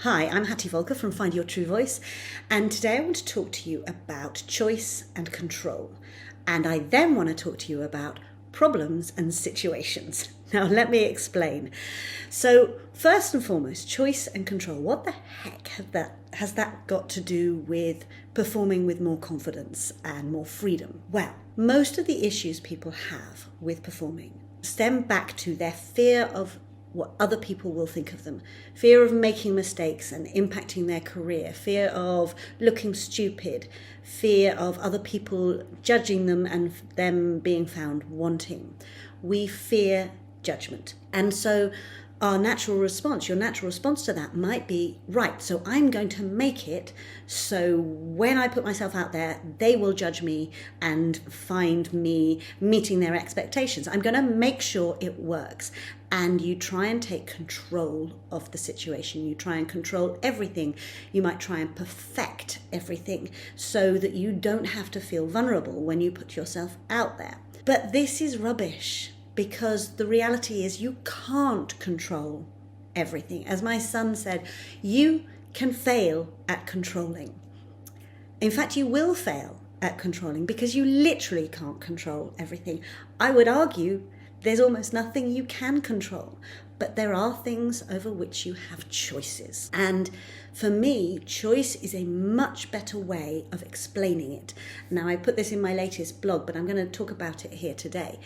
Hi, I'm Hattie Volker from Find Your True Voice, and today I want to talk to you about choice and control. And I then want to talk to you about problems and situations. Now, let me explain. So, first and foremost, choice and control. What the heck has that got to do with performing with more confidence and more freedom? Well, most of the issues people have with performing stem back to their fear of what other people will think of them, fear of making mistakes and impacting their career, fear of looking stupid, fear of other people judging them and them being found wanting. We fear judgment. And so your natural response to that might be, right, so I'm going to make it so when I put myself out there, they will judge me and find me meeting their expectations. I'm going to make sure it works. And you try and take control of the situation. You try and control everything. You might try and perfect everything so that you don't have to feel vulnerable when you put yourself out there. But this is rubbish. Because the reality is you can't control everything. As my son said, you can fail at controlling. In fact, you will fail at controlling because you literally can't control everything. I would argue there's almost nothing you can control, but there are things over which you have choices. And for me, choice is a much better way of explaining it. Now, I put this in my latest blog, but I'm going to talk about it here today.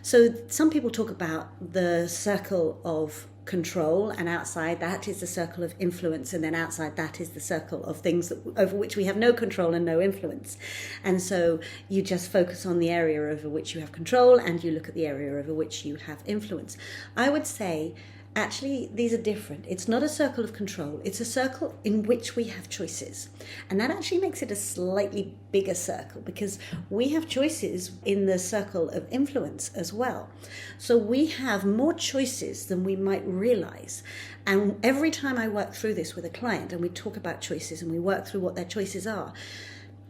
So some people talk about the circle of control, and outside that is the circle of influence, and then outside that is the circle of things over which we have no control and no influence. And so you just focus on the area over which you have control and you look at the area over which you have influence. I would say actually these are different. It's not a circle of control, it's a circle in which we have choices. And that actually makes it a slightly bigger circle because we have choices in the circle of influence as well. So we have more choices than we might realize. And every time I work through this with a client and we talk about choices and we work through what their choices are,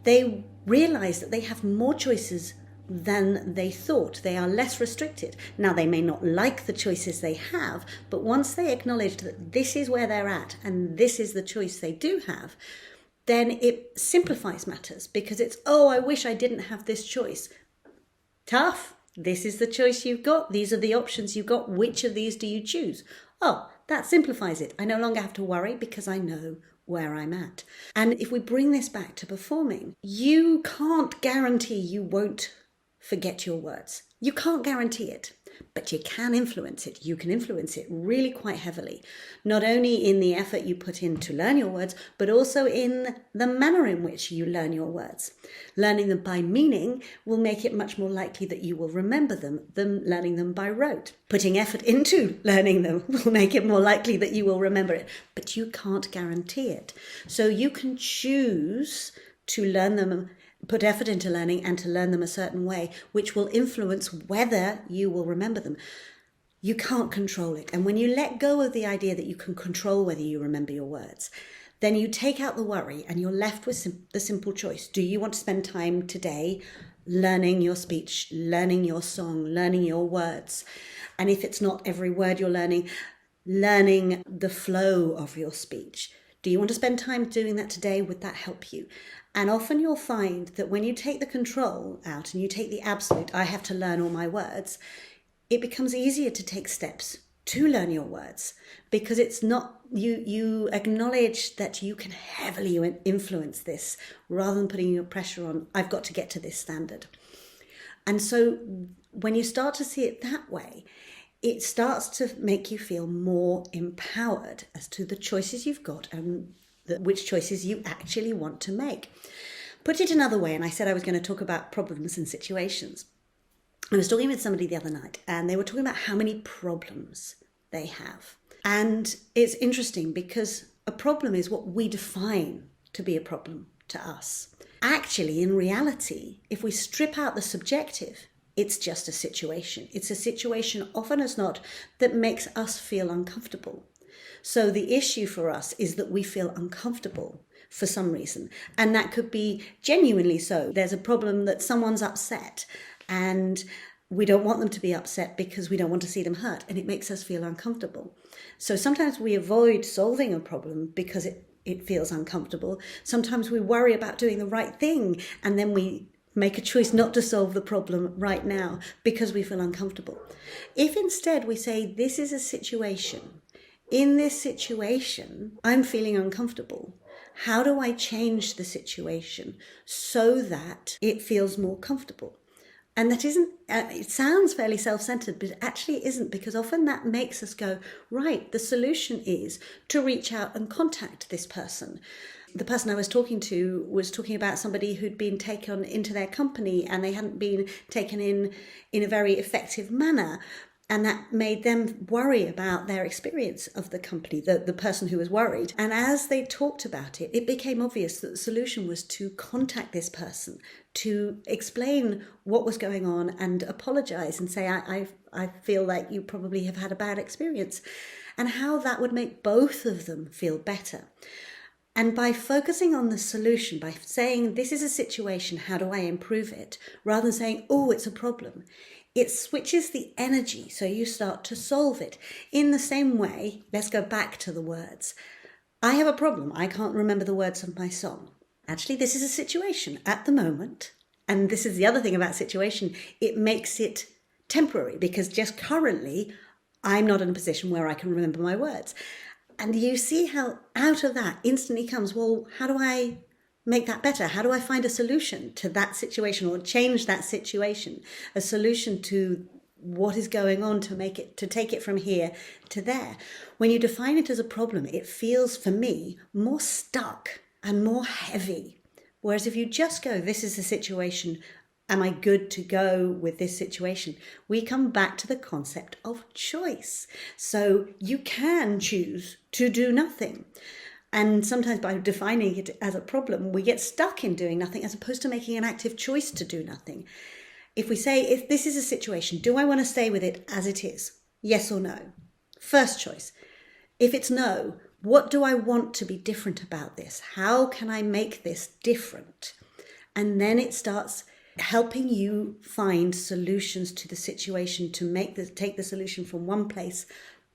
they realize that they have more choices than they thought. They are less restricted. Now, they may not like the choices they have, but once they acknowledge that this is where they're at and this is the choice they do have, then it simplifies matters because it's, oh, I wish I didn't have this choice. Tough. This is the choice you've got. These are the options you've got. Which of these do you choose? Oh, that simplifies it. I no longer have to worry because I know where I'm at. And if we bring this back to performing, you can't guarantee you won't forget your words. You can't guarantee it, but you can influence it. You can influence it really quite heavily, not only in the effort you put in to learn your words, but also in the manner in which you learn your words. Learning them by meaning will make it much more likely that you will remember them than learning them by rote. Putting effort into learning them will make it more likely that you will remember it, but you can't guarantee it. So you can choose to learn them, put effort into learning and to learn them a certain way, which will influence whether you will remember them. You can't control it. And when you let go of the idea that you can control whether you remember your words, then you take out the worry and you're left with the simple choice. Do you want to spend time today learning your speech, learning your song, learning your words? And if it's not every word you're learning the flow of your speech. Do you want to spend time doing that today? Would that help you? And often you'll find that when you take the control out and you take the absolute, I have to learn all my words, it becomes easier to take steps to learn your words because it's not, you acknowledge that you can heavily influence this rather than putting your pressure on, I've got to get to this standard. And so when you start to see it that way, it starts to make you feel more empowered as to the choices you've got and which choices you actually want to make. Put it another way, and I said I was going to talk about problems and situations. I was talking with somebody the other night, and they were talking about how many problems they have. And it's interesting because a problem is what we define to be a problem to us. Actually, in reality, if we strip out the subjective, it's just a situation. It's a situation, often as not, that makes us feel uncomfortable. So the issue for us is that we feel uncomfortable for some reason. And that could be genuinely so. There's a problem that someone's upset and We don't want them to be upset because we don't want to see them hurt, and it makes us feel uncomfortable. So sometimes we avoid solving a problem because it feels uncomfortable. Sometimes we worry about doing the right thing, and then we make a choice not to solve the problem right now because we feel uncomfortable. If instead we say, this is a situation, in this situation, I'm feeling uncomfortable. How do I change the situation so that it feels more comfortable? And that isn't, it sounds fairly self-centered, but it actually isn't, because often that makes us go, right, the solution is to reach out and contact this person. The person I was talking to was talking about somebody who'd been taken into their company and they hadn't been taken in a very effective manner. And that made them worry about their experience of the company, the person who was worried. And as they talked about it, it became obvious that the solution was to contact this person, to explain what was going on and apologize and say, I feel like you probably have had a bad experience, and how that would make both of them feel better. And by focusing on the solution, by saying, this is a situation, how do I improve it? Rather than saying, oh, it's a problem, it switches the energy, so you start to solve it. In the same way, let's go back to the words. I have a problem. I can't remember the words of my song. Actually, this is a situation at the moment. And this is the other thing about situation. It makes it temporary, because just currently, I'm not in a position where I can remember my words. And you see how out of that instantly comes, well, how do I make that better? How do I find a solution to that situation, or change that situation? A solution to what is going on to take it from here to there. When you define it as a problem, it feels, for me, more stuck and more heavy. Whereas if you just go, this is the situation, am I good to go with this situation? We come back to the concept of choice. So you can choose to do nothing. And sometimes by defining it as a problem, we get stuck in doing nothing as opposed to making an active choice to do nothing. If we say, if this is a situation, do I want to stay with it as it is? Yes or no? First choice. If it's no, what do I want to be different about this? How can I make this different? And then it starts helping you find solutions to the situation, to take the solution from one place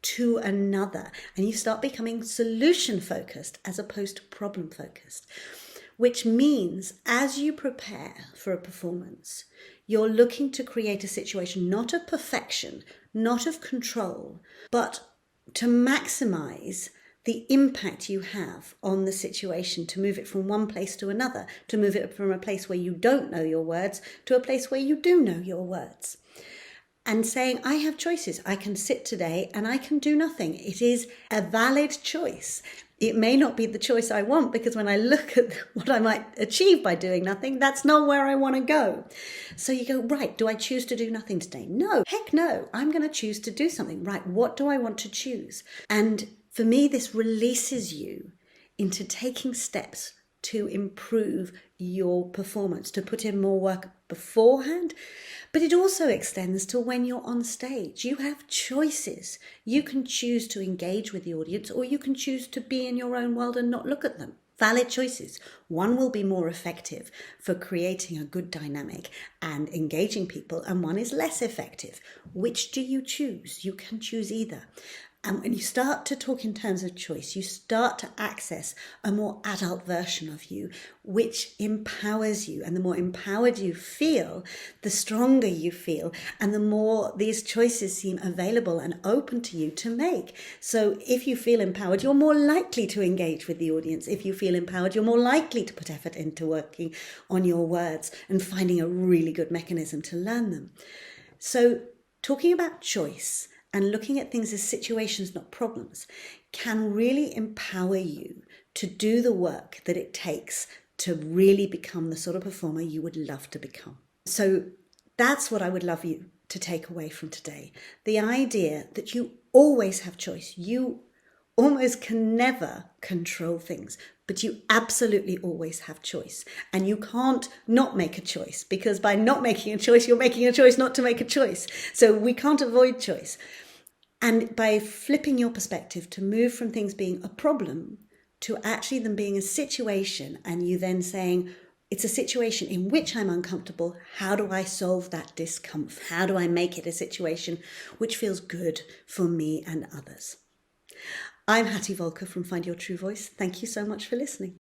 to another. And you start becoming solution focused as opposed to problem focused, which means as you prepare for a performance, you're looking to create a situation not of perfection, not of control, but to maximize the impact you have on the situation, to move it from one place to another, to move it from a place where you don't know your words to a place where you do know your words. And saying, I have choices. I can sit today and I can do nothing. It is a valid choice. It may not be the choice I want, because when I look at what I might achieve by doing nothing, that's not where I want to go. So you go, right, do I choose to do nothing today? No, heck no. I'm going to choose to do something. Right, what do I want to choose? And for me, this releases you into taking steps to improve your performance, to put in more work beforehand. But it also extends to when you're on stage. You have choices. You can choose to engage with the audience, or you can choose to be in your own world and not look at them. Valid choices. One will be more effective for creating a good dynamic and engaging people, and one is less effective. Which do you choose? You can choose either. And when you start to talk in terms of choice, you start to access a more adult version of you, which empowers you. And the more empowered you feel, the stronger you feel, and the more these choices seem available and open to you to make. So if you feel empowered, you're more likely to engage with the audience. If you feel empowered, you're more likely to put effort into working on your words and finding a really good mechanism to learn them. So talking about choice and looking at things as situations, not problems, can really empower you to do the work that it takes to really become the sort of performer you would love to become. So that's what I would love you to take away from today. The idea that you always have choice. You almost can never control things, but you absolutely always have choice. And you can't not make a choice, because by not making a choice, you're making a choice not to make a choice. So we can't avoid choice. And by flipping your perspective to move from things being a problem to actually them being a situation, and you then saying, It's a situation in which I'm uncomfortable. How do I solve that discomfort? How do I make it a situation which feels good for me and others? I'm Hattie Volker from Find Your True Voice. Thank you so much for listening.